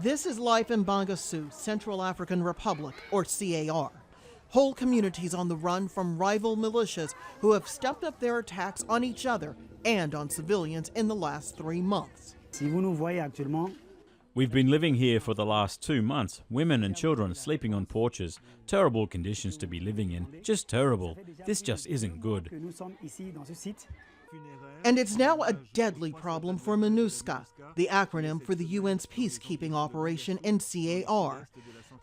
This is life in Bangassou, Central African Republic, or C.A.R. Whole communities on the run from rival militias who have stepped up their attacks on each other and on civilians in the last 3 months. We've been living here for the last 2 months. Women and children sleeping on porches. Terrible conditions to be living in. Just terrible. This just isn't good. And it's now a deadly problem for MINUSCA, the acronym for the UN's peacekeeping operation in C.A.R.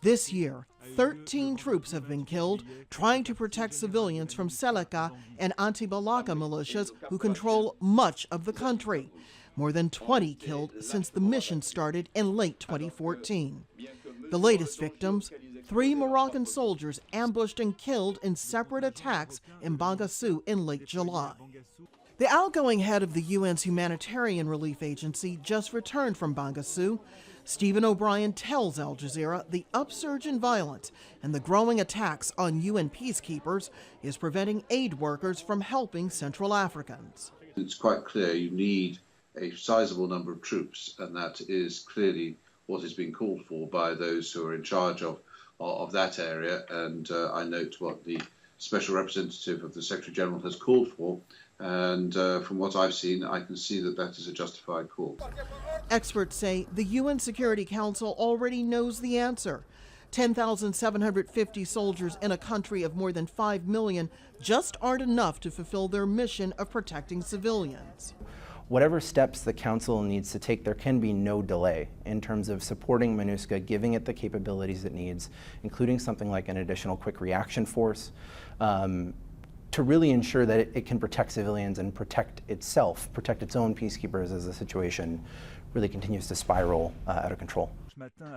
This year, 13 troops have been killed trying to protect civilians from Seleka and Anti-Balaka militias who control much of the country. More than 20 killed since the mission started in late 2014. The latest victims, 3 Moroccan soldiers ambushed and killed in separate attacks in Bangassou in late July. The outgoing head of the UN's humanitarian relief agency just returned from Bangassou. Stephen O'Brien tells Al Jazeera the upsurge in violence and the growing attacks on UN peacekeepers is preventing aid workers from helping Central Africans. It's quite clear you need a sizable number of troops, and that is clearly what is being called for by those who are in charge of that area. And I note what the Special Representative of the Secretary General has called for, and from what I've seen, I can see that that is a justified call. Experts say the UN Security Council already knows the answer. 10,750 soldiers in a country of more than 5 million just aren't enough to fulfill their mission of protecting civilians. Whatever steps the Council needs to take, there can be no delay in terms of supporting MINUSCA, giving it the capabilities it needs, including something like an additional quick reaction force, to really ensure that it can protect civilians and protect itself, protect its own peacekeepers as the situation really continues to spiral out of control.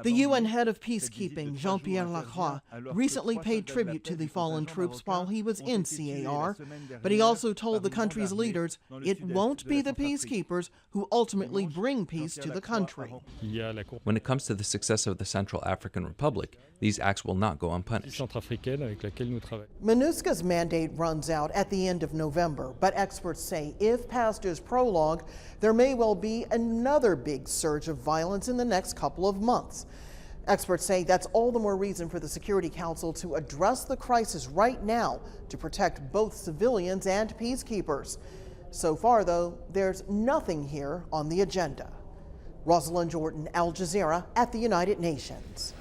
The UN head of peacekeeping, Jean-Pierre LACROIX, recently paid tribute to the fallen troops while he was in C.A.R., but he also told the country's leaders it won't be the peacekeepers who ultimately bring peace to the country. When it comes to the success of the Central African Republic, these acts will not go unpunished. MINUSCA's mandate runs out at the end of November, but experts say if past is prologue, there may well be another big surge of violence in the next couple of months. Experts say that's all the more reason for the Security Council to address the crisis right now to protect both civilians and peacekeepers. So far, though, there's nothing here on the agenda. Rosiland Jordan, Al Jazeera at the United Nations.